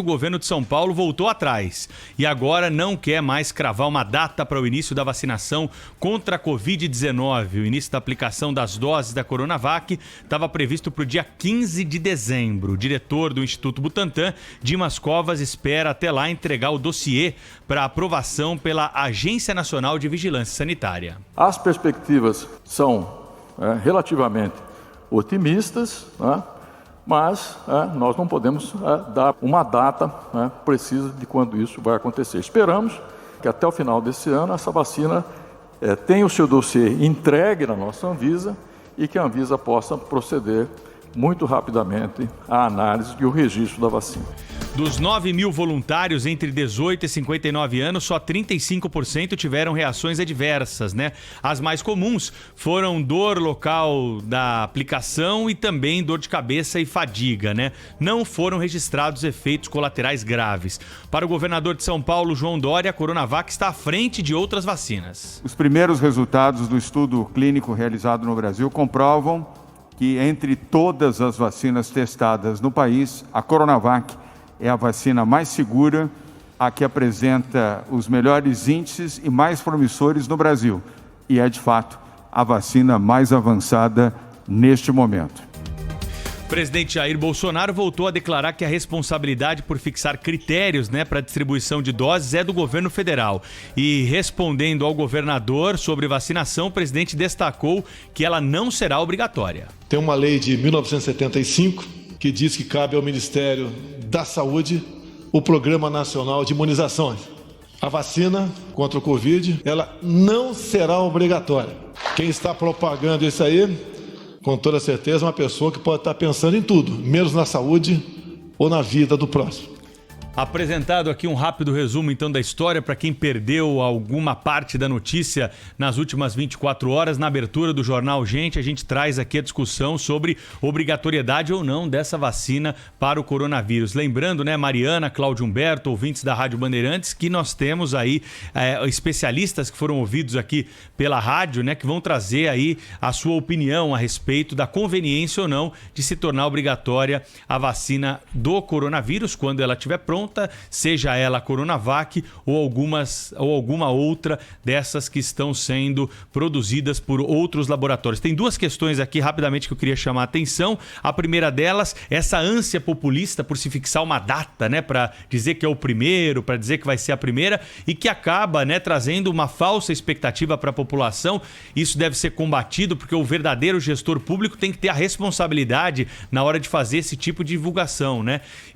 o governo de São Paulo voltou atrás e agora não quer mais cravar uma data para o início da vacinação contra a Covid-19. O início da aplicação das doses da Coronavac estava previsto para o dia 15 de dezembro. O diretor do Instituto Butantan, Dimas Covas, espera até lá entregar o dossiê para aprovação pela Agência Nacional de Vigilância Sanitária. As perspectivas são relativamente otimistas, mas nós não podemos dar uma data precisa de quando isso vai acontecer. Esperamos que até o final desse ano essa vacina tenha o seu dossiê entregue na nossa Anvisa e que a Anvisa possa proceder muito rapidamente à análise e o registro da vacina. Dos 9 mil voluntários entre 18 e 59 anos, só 35% tiveram reações adversas, né? As mais comuns foram dor local da aplicação e também dor de cabeça e fadiga, né? Não foram registrados efeitos colaterais graves. Para o governador de São Paulo, João Dória, a Coronavac está à frente de outras vacinas. Os primeiros resultados do estudo clínico realizado no Brasil comprovam que entre todas as vacinas testadas no país, a Coronavac é a vacina mais segura, a que apresenta os melhores índices e mais promissores no Brasil. E é, de fato, a vacina mais avançada neste momento. O presidente Jair Bolsonaro voltou a declarar que a responsabilidade por fixar critérios, para a distribuição de doses é do governo federal. E respondendo ao governador sobre vacinação, o presidente destacou que ela não será obrigatória. Tem uma lei de 1975 que diz que cabe ao Ministério da Saúde o Programa Nacional de Imunizações. A vacina contra o Covid, ela não será obrigatória. Quem está propagando isso aí, com toda certeza, é uma pessoa que pode estar pensando em tudo, menos na saúde ou na vida do próximo. Apresentado aqui um rápido resumo então da história para quem perdeu alguma parte da notícia nas últimas 24 horas. Na abertura do Jornal Gente, a gente traz aqui a discussão sobre obrigatoriedade ou não dessa vacina para o coronavírus. Lembrando, Mariana, Cláudio Humberto, ouvintes da Rádio Bandeirantes, que nós temos aí especialistas que foram ouvidos aqui pela rádio, que vão trazer aí a sua opinião a respeito da conveniência ou não de se tornar obrigatória a vacina do coronavírus quando ela estiver pronta, seja ela a Coronavac ou alguma outra dessas que estão sendo produzidas por outros laboratórios. Tem duas questões aqui rapidamente que eu queria chamar a atenção. A primeira delas, essa ânsia populista por se fixar uma data, para dizer que é o primeiro, para dizer que vai ser a primeira e que acaba, trazendo uma falsa expectativa para a população. Isso deve ser combatido porque o verdadeiro gestor público tem que ter a responsabilidade na hora de fazer esse tipo de divulgação,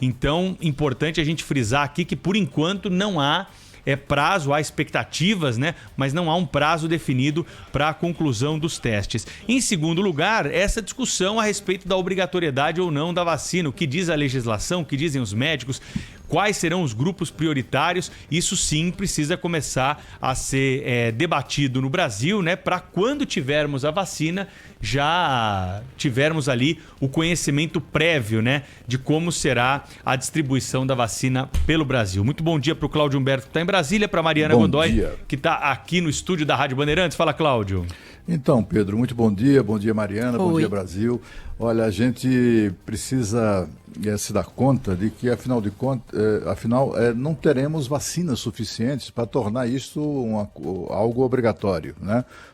Então, importante a gente frisar aqui que por enquanto não há prazo, há expectativas, mas não há um prazo definido para a conclusão dos testes. Em segundo lugar, essa discussão a respeito da obrigatoriedade ou não da vacina, o que diz a legislação, o que dizem os médicos, quais serão os grupos prioritários, isso sim precisa começar a ser debatido no Brasil, para quando tivermos a vacina, já tivermos ali o conhecimento prévio, de como será a distribuição da vacina pelo Brasil. Muito bom dia para o Cláudio Humberto, que está em Brasília, para a Mariana Godoy, que está aqui no estúdio da Rádio Bandeirantes. Fala, Cláudio. Então, Pedro, muito bom dia Mariana, bom dia Brasil. Olha, a gente precisa se dar conta de que, afinal, não teremos vacinas suficientes para tornar isso algo obrigatório,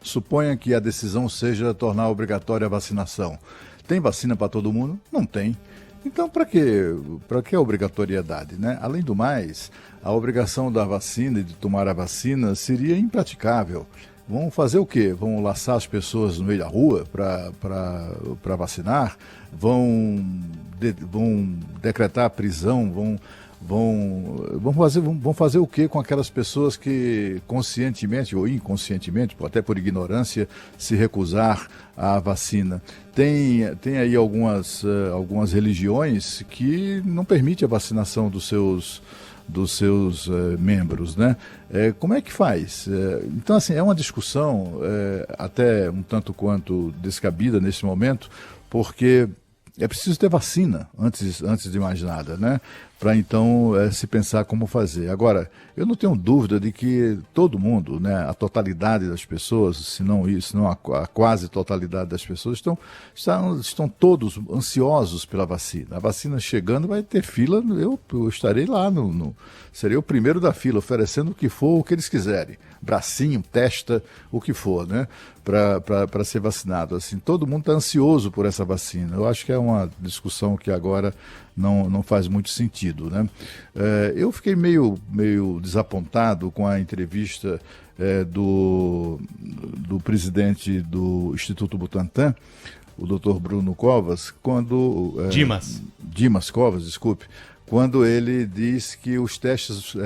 Suponha que a decisão seja tornar obrigatória a vacinação. Tem vacina para todo mundo? Não tem. Então, para que a obrigatoriedade, Além do mais, a obrigação da vacina e de tomar a vacina seria impraticável. Vão fazer o quê? Vão laçar as pessoas no meio da rua para vacinar? Vão decretar a prisão? Vão fazer o quê com aquelas pessoas que conscientemente ou inconscientemente, até por ignorância, se recusar à vacina? Tem aí algumas religiões que não permitem a vacinação dos seus membros, como é que faz? Então, assim, é uma discussão até um tanto quanto descabida nesse momento, porque é preciso ter vacina antes de mais nada, para então se pensar como fazer. Agora, eu não tenho dúvida de que todo mundo, né, a totalidade das pessoas, se não a quase totalidade das pessoas, estão todos ansiosos pela vacina. A vacina chegando vai ter fila, eu estarei lá, serei o primeiro da fila, oferecendo o que for, o que eles quiserem. Bracinho, testa, o que for, né, para ser vacinado. Assim, todo mundo está ansioso por essa vacina. Eu acho que é uma discussão que agora não faz muito sentido, né? Eu fiquei meio desapontado com a entrevista do presidente do Instituto Butantan, o Dr. Bruno Covas, quando... Dimas Covas, desculpe. Quando ele diz que os testes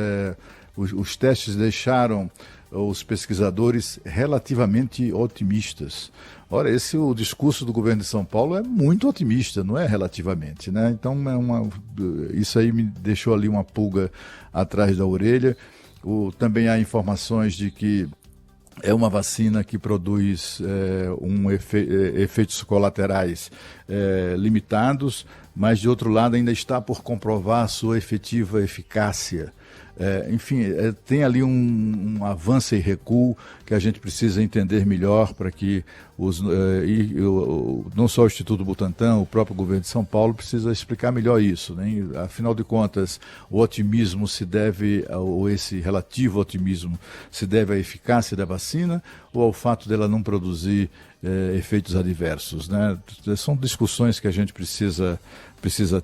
deixaram os pesquisadores relativamente otimistas. Ora, o discurso do governo de São Paulo é muito otimista, não é relativamente, né? Então, isso aí me deixou ali uma pulga atrás da orelha. Também há informações de que é uma vacina que produz efeitos colaterais limitados, mas, de outro lado, ainda está por comprovar a sua efetiva eficácia. Enfim, tem ali um avanço e recuo que a gente precisa entender melhor para que não só o Instituto Butantan, o próprio governo de São Paulo precisa explicar melhor isso, né? Afinal de contas, o otimismo ou esse relativo otimismo se deve à eficácia da vacina ou ao fato dela não produzir efeitos adversos, né? São discussões que a gente precisa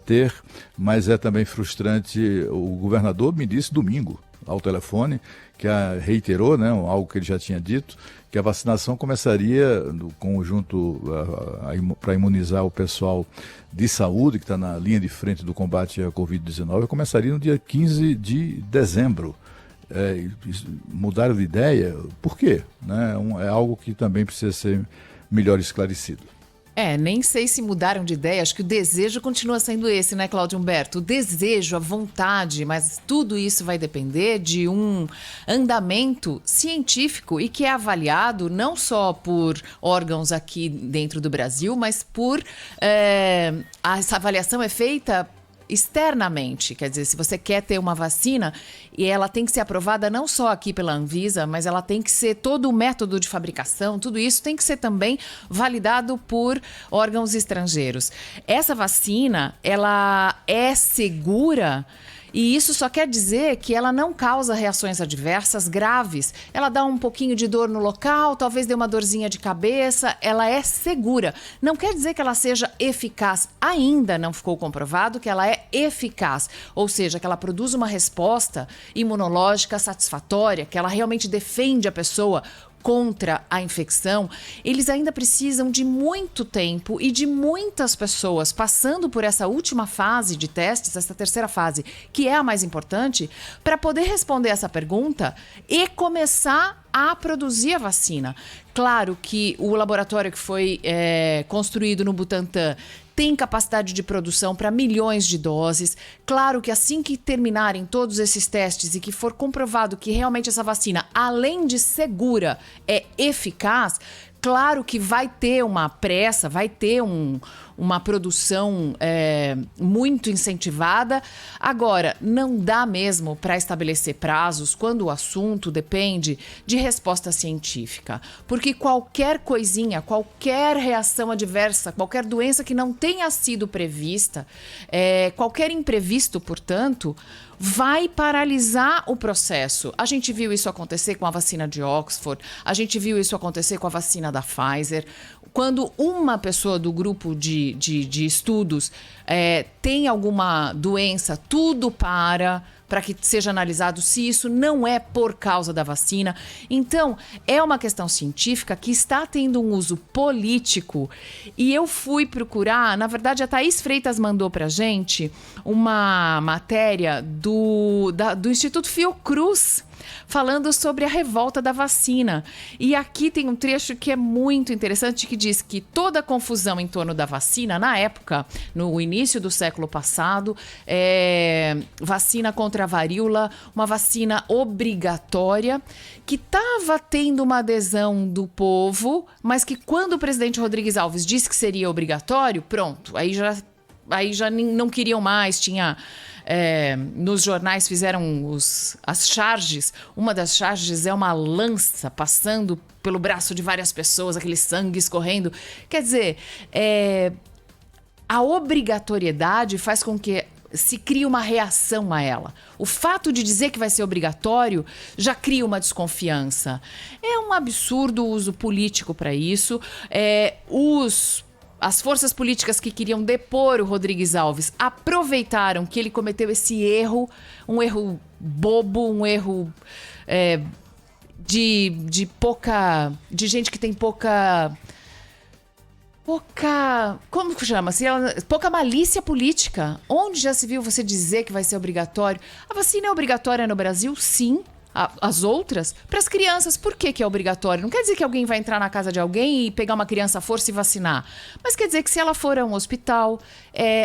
ter, mas é também frustrante. O governador me disse domingo ao telefone, que reiterou, né, algo que ele já tinha dito, que a vacinação começaria no conjunto para imunizar o pessoal de saúde, que está na linha de frente do combate à Covid-19, começaria no dia 15 de dezembro. Mudaram de ideia, por quê? Né? É algo que também precisa ser melhor esclarecido. Nem sei se mudaram de ideia, acho que o desejo continua sendo esse, né, Cláudio Humberto? O desejo, a vontade, mas tudo isso vai depender de um andamento científico e que é avaliado não só por órgãos aqui dentro do Brasil, mas essa avaliação é feita externamente, quer dizer, se você quer ter uma vacina, e ela tem que ser aprovada não só aqui pela Anvisa, mas ela tem que ser todo o método de fabricação, tudo isso tem que ser também validado por órgãos estrangeiros. Essa vacina, ela é segura. E isso só quer dizer que ela não causa reações adversas graves. Ela dá um pouquinho de dor no local, talvez dê uma dorzinha de cabeça. Ela é segura. Não quer dizer que ela seja eficaz. Ainda não ficou comprovado que ela é eficaz. Ou seja, que ela produz uma resposta imunológica satisfatória, que ela realmente defende a pessoa contra a infecção. Eles ainda precisam de muito tempo e de muitas pessoas passando por essa última fase de testes, essa terceira fase, que é a mais importante, para poder responder essa pergunta e começar a produzir a vacina. Claro que o laboratório que foi construído no Butantan tem capacidade de produção para milhões de doses. Claro que assim que terminarem todos esses testes e que for comprovado que realmente essa vacina, além de segura, é eficaz, claro que vai ter uma pressa, vai ter uma produção muito incentivada. Agora, não dá mesmo para estabelecer prazos quando o assunto depende de resposta científica. Porque qualquer coisinha, qualquer reação adversa, qualquer doença que não tenha sido prevista, qualquer imprevisto, portanto, vai paralisar o processo. A gente viu isso acontecer com a vacina de Oxford, a gente viu isso acontecer com a vacina da Pfizer. Quando uma pessoa do grupo de estudos tem alguma doença, tudo para que seja analisado se isso não é por causa da vacina. Então, é uma questão científica que está tendo um uso político. E eu fui procurar, na verdade, a Thaís Freitas mandou pra gente uma matéria do Instituto Fiocruz, falando sobre a revolta da vacina. E aqui tem um trecho que é muito interessante, que diz que toda a confusão em torno da vacina, na época, no início do século passado, vacina contra a varíola, uma vacina obrigatória, que estava tendo uma adesão do povo, mas que quando o presidente Rodrigues Alves disse que seria obrigatório, pronto, aí já não queriam mais, tinha nos jornais fizeram as charges. Uma das charges é uma lança passando pelo braço de várias pessoas, aquele sangue escorrendo. Quer dizer, a obrigatoriedade faz com que se cria uma reação a ela. O fato de dizer que vai ser obrigatório já cria uma desconfiança. É um absurdo o uso político para isso. As forças políticas que queriam depor o Rodrigues Alves aproveitaram que ele cometeu esse erro, um erro bobo, um erro de gente que tem pouca, como que chama? Pouca malícia política. Onde já se viu você dizer que vai ser obrigatório? A vacina é obrigatória no Brasil? Sim. As outras? Para as crianças, por que é obrigatório? Não quer dizer que alguém vai entrar na casa de alguém e pegar uma criança à força e vacinar. Mas quer dizer que se ela for a um hospital,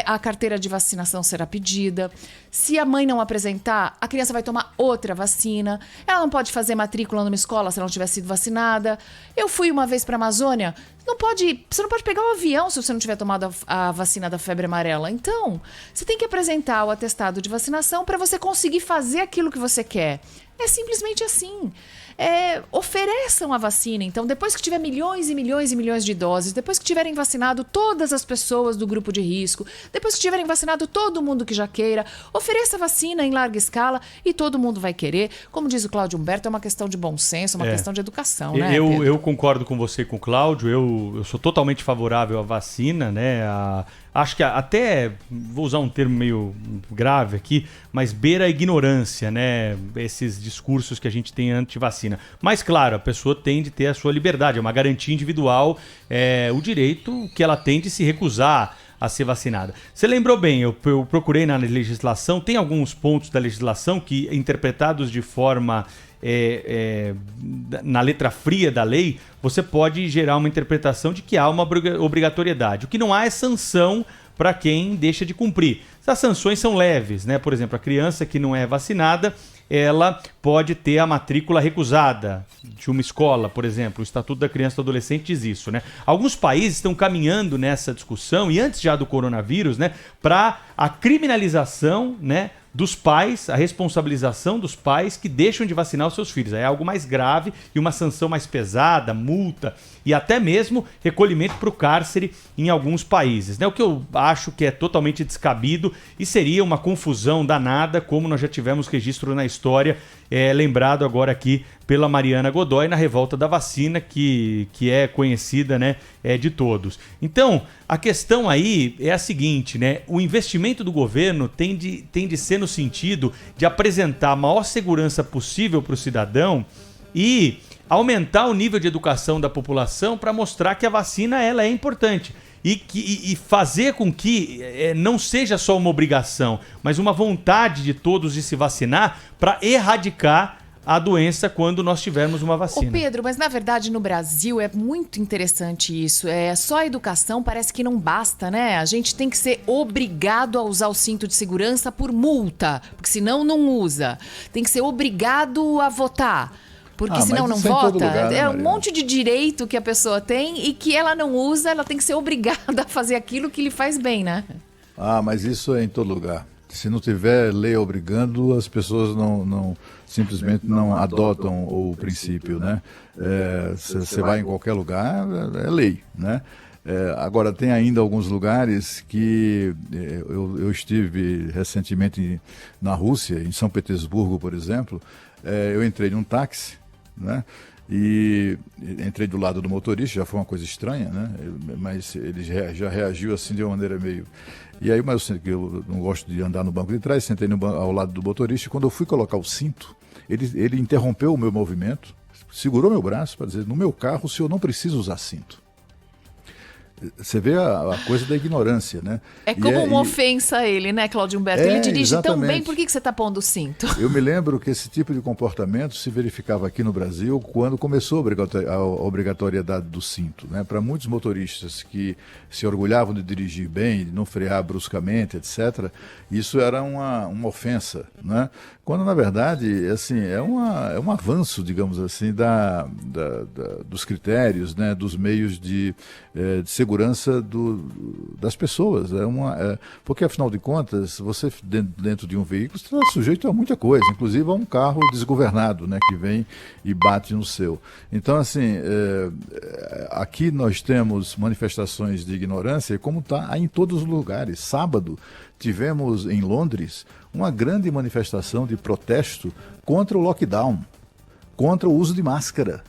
a carteira de vacinação será pedida. Se a mãe não apresentar, a criança vai tomar outra vacina. Ela não pode fazer matrícula numa escola se ela não tiver sido vacinada. Eu fui uma vez para a Amazônia. Você não pode pegar um avião se você não tiver tomado a vacina da febre amarela. Então, você tem que apresentar o atestado de vacinação para você conseguir fazer aquilo que você quer. É simplesmente assim. Ofereçam a vacina. Então, depois que tiver milhões e milhões e milhões de doses, depois que tiverem vacinado todas as pessoas do grupo de risco, depois que tiverem vacinado todo mundo que já queira, ofereça a vacina em larga escala e todo mundo vai querer. Como diz o Cláudio Humberto, é uma questão de bom senso, uma questão de educação, né, Pedro? Eu concordo com você, com o Cláudio. Eu sou totalmente favorável à vacina, né? Acho que até, vou usar um termo meio grave aqui, mas beira a ignorância, né? Esses discursos que a gente tem anti-vacina. Mas, claro, a pessoa tem de ter a sua liberdade, é uma garantia individual, o direito que ela tem de se recusar a ser vacinada. Você lembrou bem, eu procurei na legislação, tem alguns pontos da legislação que, interpretados de forma na letra fria da lei, você pode gerar uma interpretação de que há uma obrigatoriedade. O que não há é sanção para quem deixa de cumprir. As sanções são leves, né? Por exemplo, a criança que não é vacinada, ela pode ter a matrícula recusada de uma escola, por exemplo. O Estatuto da Criança e do Adolescente diz isso, né? Alguns países estão caminhando nessa discussão, e antes já do coronavírus, né, para a criminalização, né, dos pais, a responsabilização dos pais que deixam de vacinar os seus filhos. É algo mais grave e uma sanção mais pesada, multa e até mesmo recolhimento para o cárcere em alguns países, né? O que eu acho que é totalmente descabido e seria uma confusão danada, como nós já tivemos registro na história, lembrado agora aqui pela Mariana Godoy na revolta da vacina, que é conhecida, né, de todos. Então, a questão aí é a seguinte, né? O investimento do governo tem de ser no sentido de apresentar a maior segurança possível para o cidadão e aumentar o nível de educação da população para mostrar que a vacina ela é importante. E fazer com que não seja só uma obrigação, mas uma vontade de todos de se vacinar para erradicar a doença quando nós tivermos uma vacina. Ô Pedro, mas na verdade no Brasil é muito interessante isso. Só a educação parece que não basta, né? A gente tem que ser obrigado a usar o cinto de segurança por multa, porque senão não usa. Tem que ser obrigado a votar, porque senão não vota. Lugar, né, um monte de direito que a pessoa tem e que ela não usa, ela tem que ser obrigada a fazer aquilo que lhe faz bem, né? Mas isso é em todo lugar. Se não tiver lei obrigando, as pessoas simplesmente não adotam o princípio, né? Você vai em qualquer lugar, é lei, né? Agora, tem ainda alguns lugares que eu estive recentemente na Rússia, em São Petersburgo, por exemplo. Eu entrei num táxi, né? E entrei do lado do motorista, já foi uma coisa estranha, né? Mas ele já reagiu assim de uma maneira meio... E aí, mas eu não gosto de andar no banco de trás, sentei ao lado do motorista, e quando eu fui colocar o cinto, ele interrompeu o meu movimento, segurou meu braço para dizer, no meu carro o senhor não precisa usar cinto. Você vê a coisa da ignorância, né? É como uma ofensa a ele, né, Cláudio Humberto? Ele dirige tão bem, por que você está pondo o cinto? Eu me lembro que esse tipo de comportamento se verificava aqui no Brasil quando começou a obrigatoriedade do cinto, né? Para muitos motoristas que se orgulhavam de dirigir bem, de não frear bruscamente, etc., isso era uma ofensa, né? Quando, na verdade, assim, é um avanço, digamos assim, dos critérios, né? Dos meios de segurança segurança das pessoas. Porque, afinal de contas, você dentro de um veículo está sujeito a muita coisa, inclusive a um carro desgovernado, né, que vem e bate no seu. Então, assim, aqui nós temos manifestações de ignorância, como está em todos os lugares. Sábado, tivemos em Londres uma grande manifestação de protesto contra o lockdown, contra o uso de máscara,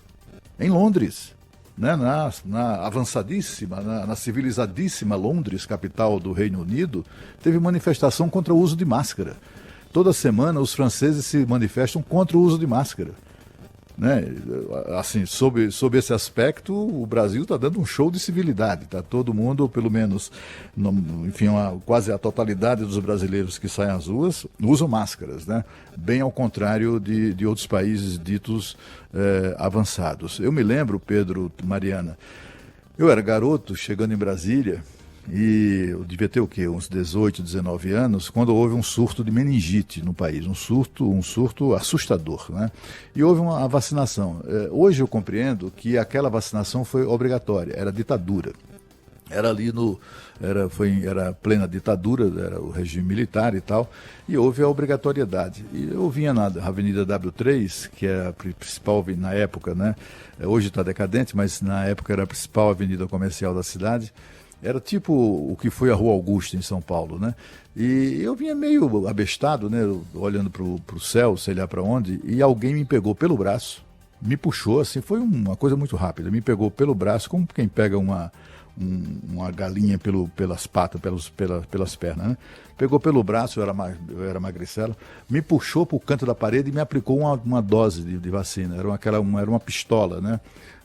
em Londres, né? Na avançadíssima, na civilizadíssima Londres, capital do Reino Unido, teve manifestação contra o uso de máscara. Toda semana os franceses se manifestam contra o uso de máscara. Né? Assim, sob esse aspecto, o Brasil está dando um show de civilidade. Tá? Todo mundo, pelo menos, enfim, quase a totalidade dos brasileiros que saem às ruas usam máscaras, né? Bem ao contrário de outros países ditos avançados. Eu me lembro, Pedro, Mariana, eu era garoto chegando em Brasília, e eu devia ter o quê? Uns 18, 19 anos, quando houve um surto de meningite no país, um surto assustador, né? E houve uma vacinação. Hoje eu compreendo que aquela vacinação foi obrigatória, era ditadura. Era ali era plena ditadura, era o regime militar e tal, e houve a obrigatoriedade. E eu vinha na Avenida W3, que é a principal na época, né? Hoje está decadente, mas na época era a principal avenida comercial da cidade. Era tipo o que foi a Rua Augusta, em São Paulo, né? E eu vinha meio abestado, né? Olhando para o céu, sei lá para onde, e alguém me pegou pelo braço, me puxou, assim, foi uma coisa muito rápida, me pegou pelo braço, como quem pega uma galinha pelas patas, pelas pernas, né? Pegou pelo braço, eu era magricela, me puxou para o canto da parede e me aplicou uma dose de vacina. Era uma pistola, né?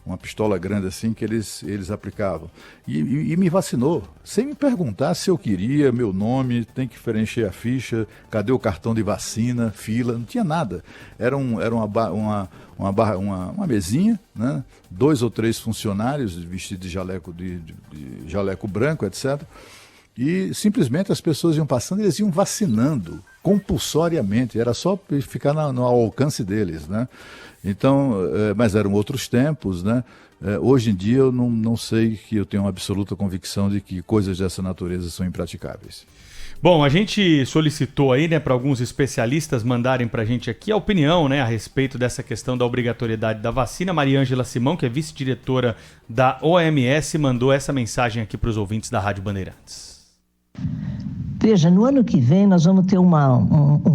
Uma pistola grande assim que eles aplicavam. E me vacinou, sem me perguntar se eu queria, meu nome, tem que preencher a ficha, cadê o cartão de vacina, fila, não tinha nada. Era uma mesinha, né? 2 ou 3 funcionários vestidos de jaleco branco, etc. E simplesmente as pessoas iam passando e eles iam vacinando compulsoriamente, era só ficar no alcance deles, né? Então, mas eram outros tempos, né? Hoje em dia eu não sei, que eu tenho uma absoluta convicção de que coisas dessa natureza são impraticáveis. Bom, a gente solicitou aí, né, para alguns especialistas mandarem para a gente aqui a opinião, né, a respeito dessa questão da obrigatoriedade da vacina. Mariângela Simão, que é vice-diretora da OMS, mandou essa mensagem aqui para os ouvintes da Rádio Bandeirantes. Veja, no ano que vem nós vamos ter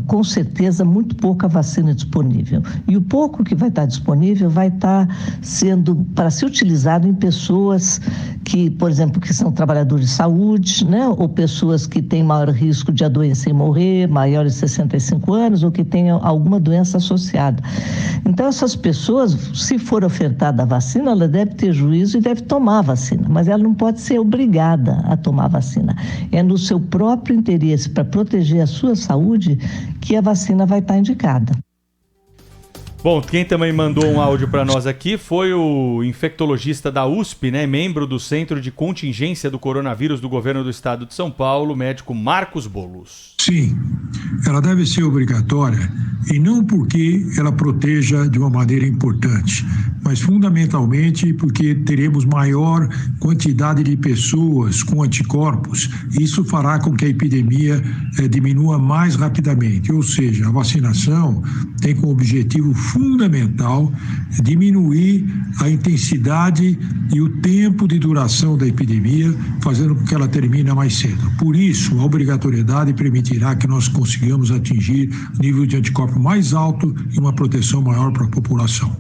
com certeza muito pouca vacina disponível. E o pouco que vai estar disponível vai estar sendo para ser utilizado em pessoas que, por exemplo, que são trabalhadores de saúde, né? Ou pessoas que têm maior risco de adoecer e morrer, maiores de 65 anos, ou que tenham alguma doença associada. Então, essas pessoas, se for ofertada a vacina, ela deve ter juízo e deve tomar a vacina, mas ela não pode ser obrigada a tomar a vacina. É no seu próprio interesse, para proteger a sua saúde, que a vacina vai estar indicada. Bom, quem também mandou um áudio para nós aqui foi o infectologista da USP, né, membro do Centro de Contingência do Coronavírus do Governo do Estado de São Paulo, o médico Marcos Bolos. Sim, ela deve ser obrigatória, e não porque ela proteja de uma maneira importante, mas fundamentalmente porque teremos maior quantidade de pessoas com anticorpos, e isso fará com que a epidemia diminua mais rapidamente. Ou seja, a vacinação tem como objetivo fundamental diminuir a intensidade e o tempo de duração da epidemia, fazendo com que ela termine mais cedo. Por isso, a obrigatoriedade permitirá que nós consigamos atingir nível de anticorpo mais alto e uma proteção maior para a população.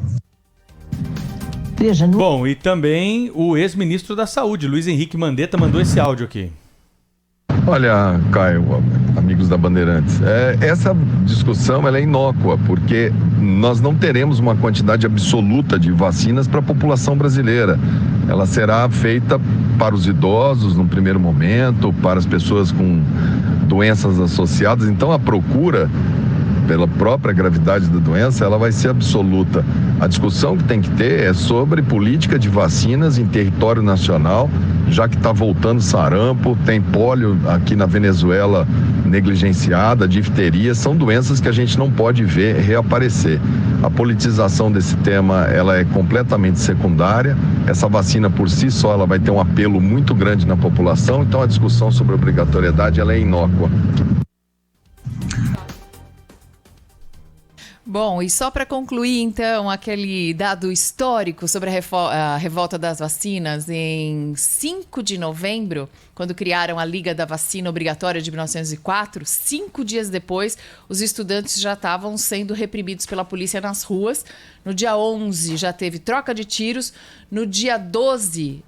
Bom, e também o ex-ministro da Saúde, Luiz Henrique Mandetta, mandou esse áudio aqui. Olha, Caio, amigos da Bandeirantes, essa discussão ela é inócua, porque nós não teremos uma quantidade absoluta de vacinas para a população brasileira. Ela será feita para os idosos no primeiro momento, para as pessoas com doenças associadas. Então a procura, pela própria gravidade da doença, ela vai ser absoluta. A discussão que tem que ter é sobre política de vacinas em território nacional, já que está voltando sarampo, tem pólio aqui na Venezuela negligenciada, difteria, são doenças que a gente não pode ver reaparecer. A politização desse tema, ela é completamente secundária. Essa vacina por si só, ela vai ter um apelo muito grande na população, então a discussão sobre obrigatoriedade, ela é inócua. Bom, e só para concluir, então, aquele dado histórico sobre a revolta das vacinas, em 5 de novembro, quando criaram a Liga da Vacina Obrigatória de 1904, 5 dias depois, os estudantes já estavam sendo reprimidos pela polícia nas ruas. No dia 11 já teve troca de tiros, no dia 12...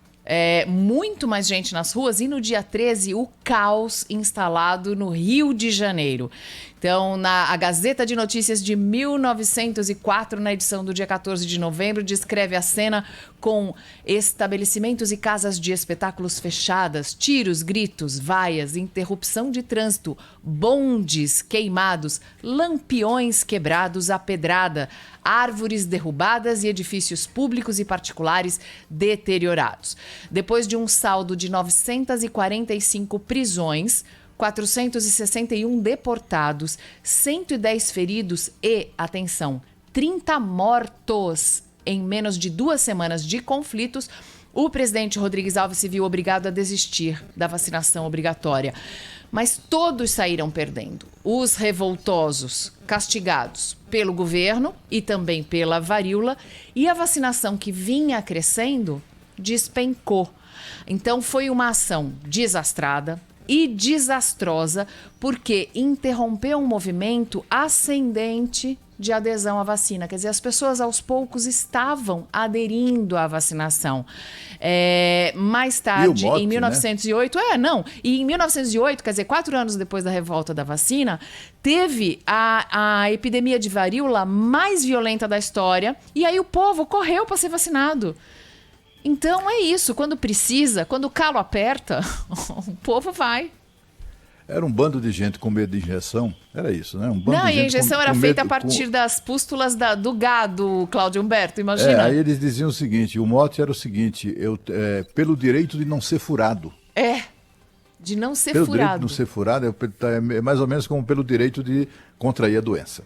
muito mais gente nas ruas, e no dia 13 o caos instalado no Rio de Janeiro. Então, a Gazeta de Notícias de 1904, na edição do dia 14 de novembro, descreve a cena com estabelecimentos e casas de espetáculos fechadas, tiros, gritos, vaias, interrupção de trânsito, bondes queimados, lampiões quebrados à pedrada, árvores derrubadas e edifícios públicos e particulares deteriorados. Depois de um saldo de 945 prisões, 461 deportados, 110 feridos e, atenção, 30 mortos em menos de 2 semanas de conflitos, o presidente Rodrigues Alves se viu obrigado a desistir da vacinação obrigatória. Mas todos saíram perdendo. Os revoltosos, castigados pelo governo e também pela varíola, e a vacinação que vinha crescendo despencou. Então foi uma ação desastrada e desastrosa, porque interrompeu um movimento ascendente de adesão à vacina. Quer dizer, as pessoas aos poucos estavam aderindo à vacinação. Mais tarde, em 1908... Né? E em 1908, quer dizer, 4 anos depois da revolta da vacina, teve a epidemia de varíola mais violenta da história, e aí o povo correu para ser vacinado. Então é isso, quando precisa, quando o calo aperta, o povo vai. Era um bando de gente com medo de injeção, era isso, né? Um bando Não, de e gente a injeção com era feita medo, a partir das pústulas do gado, Cláudio Humberto, imagina. Aí eles diziam o seguinte, o mote era o seguinte, pelo direito de não ser furado. De não ser pelo furado. Direito de não ser furado é mais ou menos como pelo direito de contrair a doença.